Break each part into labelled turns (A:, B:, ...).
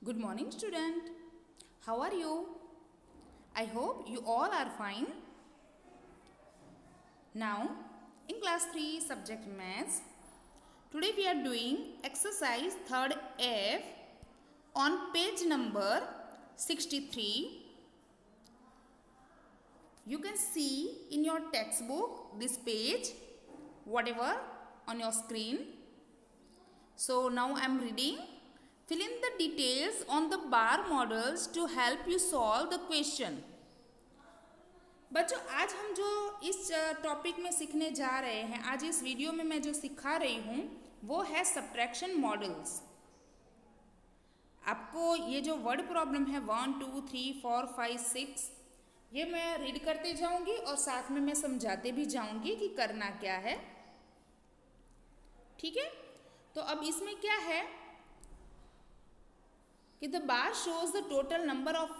A: Good morning, student. How are you? I hope you all are fine. Now, in class 3 subject maths, today we are doing exercise 3rd F on page number 63. You can see in your textbook this page, whatever on your screen. So now I am reading. Fill in the details on the bar models to help you solve the question. बच्चों, आज हम जो इस topic में सीखने जा रहे हैं, आज इस वीडियो में मैं जो सिखा रही हूँ वो है सब्ट्रैक्शन मॉडल्स। आपको ये जो वर्ड प्रॉब्लम है 1, 2, 3, 4, 5, 6 ये मैं रीड करते जाऊंगी और साथ में मैं समझाते भी जाऊंगी कि करना क्या है। ठीक है, तो अब इसमें क्या है कि the bar shows the total number of,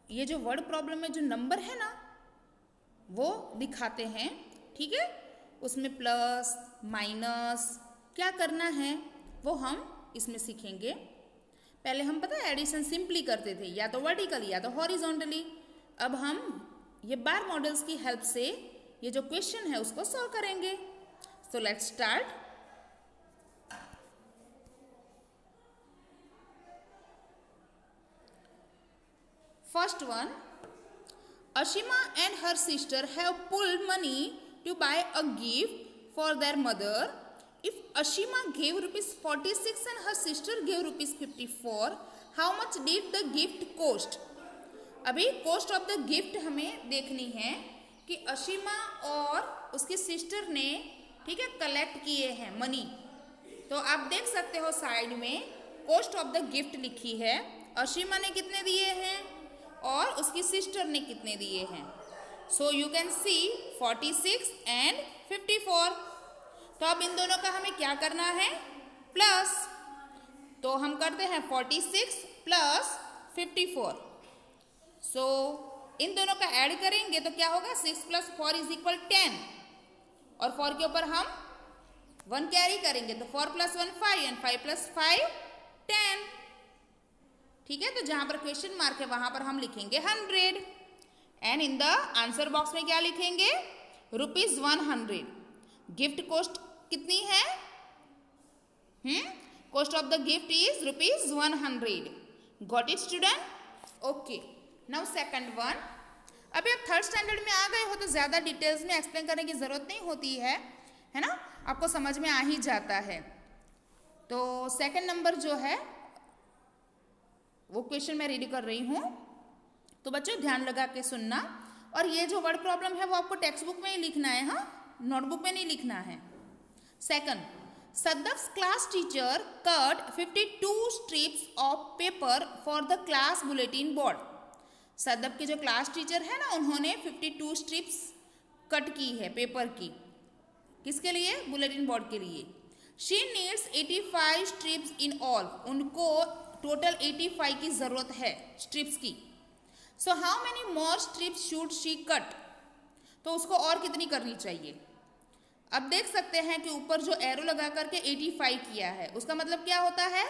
A: ये जो वर्ड प्रॉब्लम में जो नंबर है ना वो दिखाते हैं। ठीक है, उसमें प्लस माइनस क्या करना है वो हम इसमें सीखेंगे। पहले हम पता है एडिशन सिंपली करते थे, या तो वर्टिकली या तो हॉरिजॉन्टली। अब हम ये बार मॉडल्स की हेल्प से ये जो क्वेश्चन है उसको सॉल्व करेंगे। So let's start. First one, Ashima and her sister have pulled money to buy a gift for their mother. If Ashima gave rupees 46 and her sister gave rupees 54, how much did the gift cost? अभी cost of the gift हमें देखनी है कि अशीमा और उसकी sister ने ठीक है कलेक्ट किए हैं मनी। तो आप देख सकते हो साइड में cost of the gift लिखी है। अशीमा ने कितने दिए हैं और उसकी सिस्टर ने कितने दिए हैं। So you can see 46 and 54। तो अब इन दोनों का हमें क्या करना है, प्लस। तो हम करते हैं 46 प्लस 54। सो इन दोनों का ऐड करेंगे तो क्या होगा, 6 प्लस 4 इज इक्वल 10 और 4 के ऊपर हम 1 कैरी करेंगे तो 4 प्लस 1 5 एंड 5 प्लस 5 10। ठीक है, तो जहां पर क्वेश्चन मार्क है वहां पर हम लिखेंगे 100 and in the answer box में क्या लिखेंगे, रुपीज 100। गिफ्ट कोस्ट कितनी है, cost of the gift is rupees 100। Got it student? Okay, now second one. अभी आप थर्ड स्टैंडर्ड में आ गए हो तो ज्यादा डिटेल्स में एक्सप्लेन करने की जरूरत नहीं होती है ना, आपको समझ में आ ही जाता है। तो सेकंड नंबर जो है वो क्वेश्चन मैं रीड कर रही हूँ, तो बच्चों ध्यान लगा के सुनना। और ये जो वर्ड प्रॉब्लम है वो आपको टेक्स्ट बुक में ही लिखना है, हाँ, नोटबुक में नहीं लिखना है। Second, Saddaf's class teacher cut 52 strips of paper for the class bulletin board. Saddaf के जो क्लास टीचर है ना उन्होंने 52 स्ट्रिप्स कट की है पेपर की, किसके लिए, बुलेटिन बोर्ड के लिए। She needs 85 strips in all, उनको टोटल 85 की जरूरत है स्ट्रिप्स की। So how many more strips should she cut, तो उसको और कितनी करनी चाहिए। अब देख सकते हैं कि ऊपर जो एरो लगा करके 85 किया है, उसका मतलब क्या होता है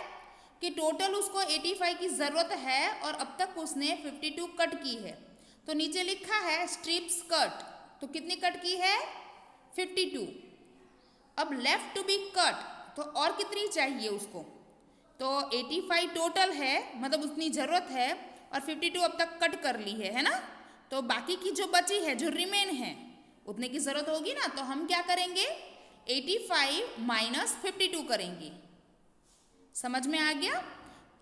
A: कि टोटल उसको 85 की जरूरत है और अब तक उसने 52 कट की है। तो नीचे लिखा है स्ट्रिप्स कट, तो कितनी कट की है, 52। अब लेफ्ट टू बी कट, तो और कितनी चाहिए उसको, तो 85 टोटल है, मतलब उतनी जरूरत है और 52 अब तक कट कर ली है ना। तो बाकी की जो बची है, जो रिमेन है, उतने की जरूरत होगी ना। तो हम क्या करेंगे, 85 माइनस 52 करेंगे। समझ में आ गया,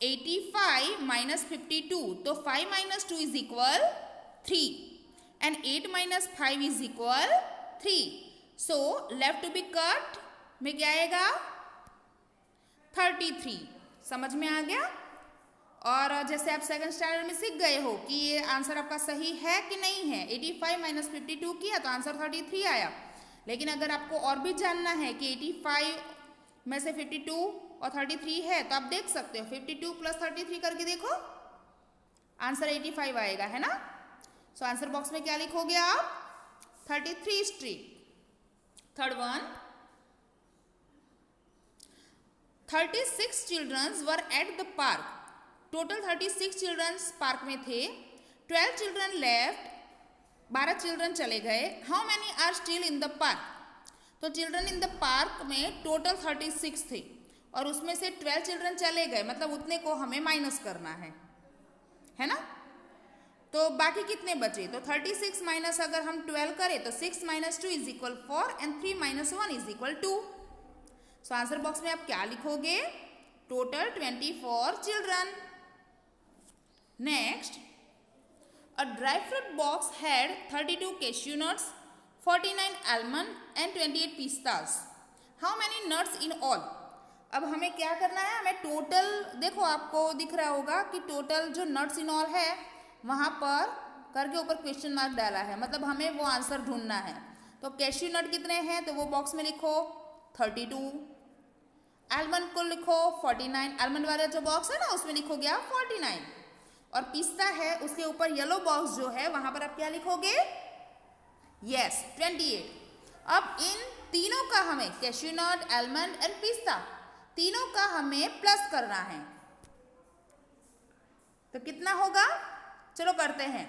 A: 85 माइनस 52, तो 5 minus 2 is equal 3 and 8 minus 5 is equal 3। So left to be cut में क्या आएगा, 33। समझ में आ गया। और जैसे आप सेकंड स्टैंडर्ड में सीख गए हो कि ये आंसर आपका सही है कि नहीं है, 85 माइनस 52 किया तो आंसर 33 आया। लेकिन अगर आपको और भी जानना है कि 85 में से 52 और 33 है तो आप देख सकते हो 52 प्लस 33 करके देखो, आंसर 85 आएगा, है ना। सो आंसर बॉक्स में क्या लिखोगे आप, 33 strip. Third one, 36 childrens were at the park. Total 36 childrens park में थे। 12 चिल्ड्रन लेफ्ट, 12 चिल्ड्रन चले गए। How many are still in the park? तो चिल्ड्रन इन द पार्क में टोटल 36 थे और उसमें से 12 चिल्ड्रन चले गए, मतलब उतने को हमें माइनस करना है ना। तो बाकी कितने बचे? तो 36 माइनस अगर हम 12 करें तो 6 minus 2 is equal 4 and 3 minus 1 is equal 2। So answer box में आप क्या लिखोगे? Total 24 children. Next, a dry fruit box had 32 cashew nuts, 49 almond and 28 pistas. How many nuts in all? अब हमें क्या करना है? हमें टोटल, देखो आपको दिख रहा होगा कि टोटल जो नट्स इन ऑल है वहाँ पर करके ऊपर क्वेश्चन मार्क डाला है, मतलब हमें वो आंसर ढूंढना है। तो कैश्यू नट कितने हैं? तो वो बॉक्स में लिखो 32। आलमंड को लिखो 49, आलमंड वाला जो बॉक्स है ना उसमें लिखोगे आप 49। और पिस्ता है उसके ऊपर येलो बॉक्स जो है वहां पर आप क्या लिखोगे? यस 28। अब इन तीनों का हमें, कैश्यू नट, आलमंड एंड पिस्ता, तीनों का हमें प्लस करना है। तो कितना होगा? चलो करते हैं।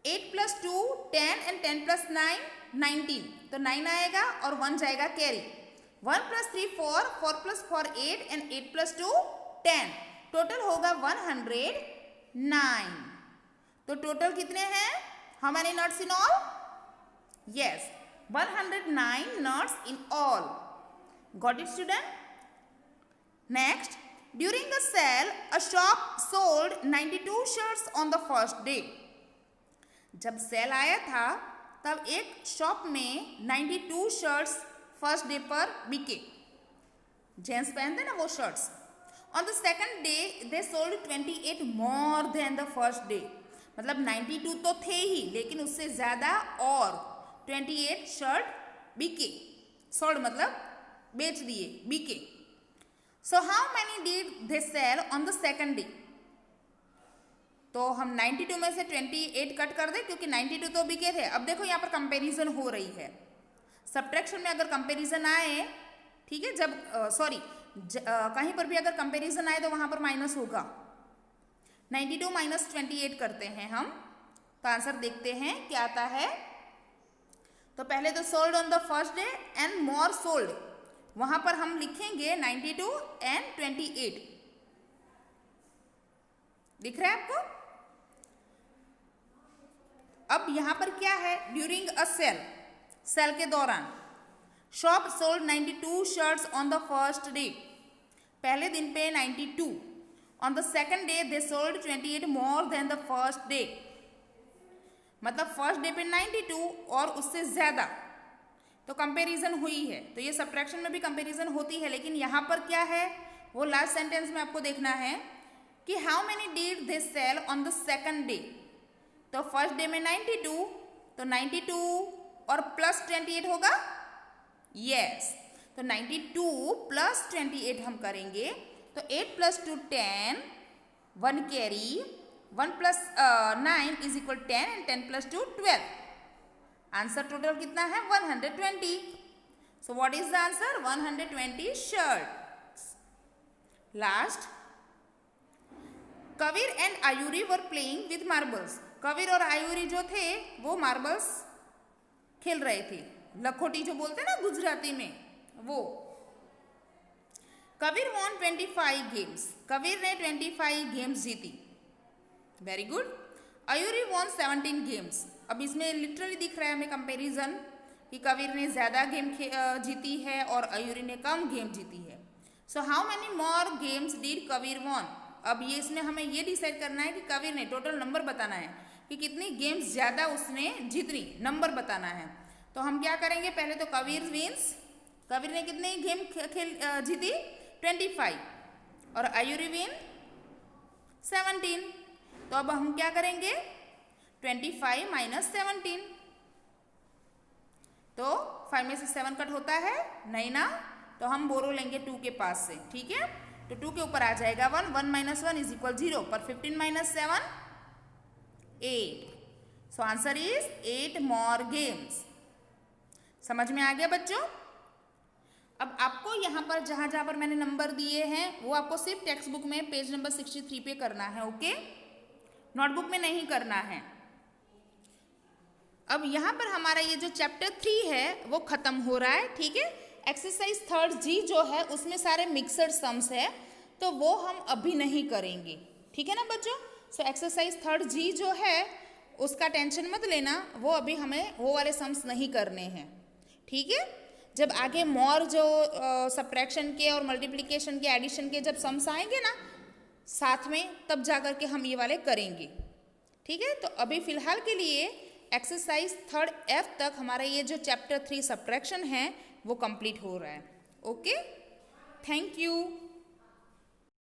A: 8 + 2 10 एंड 10 + 9 19। तो 9 आएगा और 1 जाएगा कैरी। 1 + 3 4, 4 + 4 8 एंड 8 + 2 10। टोटल होगा 109। तो टोटल कितने हैं? How many nuts in all? Yes 109 nuts in all. Got it student? Next, during the sale a shop sold 92 shirts on the first day. जब सेल आया था तब एक शॉप में 92 शर्ट्स फर्स्ट डे पर बिके। जेंट्स पहनते ना वो shirts. On the second day they sold 28 more than the first day। मतलब 92 तो थे ही लेकिन उससे ज़्यादा और 28 शर्ट बिके। सोल्ड मतलब बेच दिए, बिके। So how many did they sell on the second day? तो हम 92 में से 28 कट कर दे क्योंकि 92 तो बिके थे। अब देखो यहाँ पर कंपैरिजन हो रही है। सब्ट्रैक्शन में अगर कंपैरिजन आए, ठीक है, जब कहीं पर भी अगर कंपैरिजन आए तो वहां पर माइनस होगा। 92 - 28 करते हैं हम, तो आंसर देखते हैं क्या आता है। तो पहले तो sold on the first day and more sold, वहां पर हम लिखेंगे 92 एंड 28। दिख रहा है आपको? अब यहां पर क्या है? ड्यूरिंग अ सेल, सेल के दौरान। Shop sold 92 shirts on the first day, पहले दिन पे 92। On the second day they sold 28 more than the first day, मतलब फर्स्ट डे पे 92 और उससे ज़्यादा। तो कंपैरिजन हुई है, तो ये सब्ट्रैक्शन में भी कंपैरिजन होती है, लेकिन यहाँ पर क्या है वो लास्ट सेंटेंस में आपको देखना है कि how many did they sell on the second day. तो फर्स्ट डे में 92, तो 92 और प्लस 28 होगा। यस, तो 92 + 28 हम करेंगे, तो 8 + 2 10, 1 carry, 1 + 9 is equal 10 and 10 + 2 12। Answer total कितना है? 120। So what is the answer? 120 shirts. Last, Kabir and Ayuri were playing with marbles. Kabir और आयुरी जो थे वो मार्बल्स खेल रहे थे, लखोटी जो बोलते हैं ना गुजराती में, वो। कबीर वॉन 25 गेम्स, कबीर ने 25 गेम्स जीती। Very good. आयुरी वॉन 17 गेम्स। अब इसमें लिटरली दिख रहा है हमें कंपैरिजन कि कबीर ने ज़्यादा गेम जीती है और आयुरी ने कम गेम जीती है। So how many more games did Kabir won. अब ये इसमें हमें ये डिसाइड करना है कि कबीर ने टोटल नंबर बताना है कि कितनी गेम्स ज़्यादा उसने जीती, नंबर बताना है। तो हम क्या करेंगे? पहले तो कबीर विंस, कबीर ने कितनी गेम जीती? 25, और आयुरी विन 17। तो अब हम क्या करेंगे? 25 - 17। तो 5 में से 7 कट होता है नहीं ना, तो हम बोरो लेंगे 2 के पास से, ठीक है। तो 2 के ऊपर आ जाएगा 1, 1 - 1 इज इक्वल 0, पर 15 - 7 8। So answer is 8 more games. समझ में आ गया बच्चों? अब आपको यहाँ पर जहाँ जहाँ पर मैंने नंबर दिए हैं वो आपको सिर्फ टेक्स्ट बुक में पेज नंबर 63 पे करना है, ओके, नोटबुक में नहीं करना है। अब यहाँ पर हमारा ये जो चैप्टर 3 है वो खत्म हो रहा है, ठीक है। एक्सरसाइज 3rd जी जो है उसमें सारे मिक्सड सम्स है, तो वो हम अभी नहीं करेंगे, ठीक है ना बच्चों। सो एक्सरसाइज 3rd जी जो है उसका टेंशन मत लेना, वो अभी हमें वो वाले सम्स नहीं करने हैं, ठीक है। जब आगे मोर जो सब्ट्रैक्शन के और मल्टीप्लिकेशन के, एडिशन के जब सम्स आएंगे ना साथ में, तब जाकर के हम ये वाले करेंगे, ठीक है। तो अभी फिलहाल के लिए एक्सरसाइज 3rd F तक हमारा ये जो चैप्टर 3 सब्ट्रैक्शन है वो कंप्लीट हो रहा है, ओके। Thank you.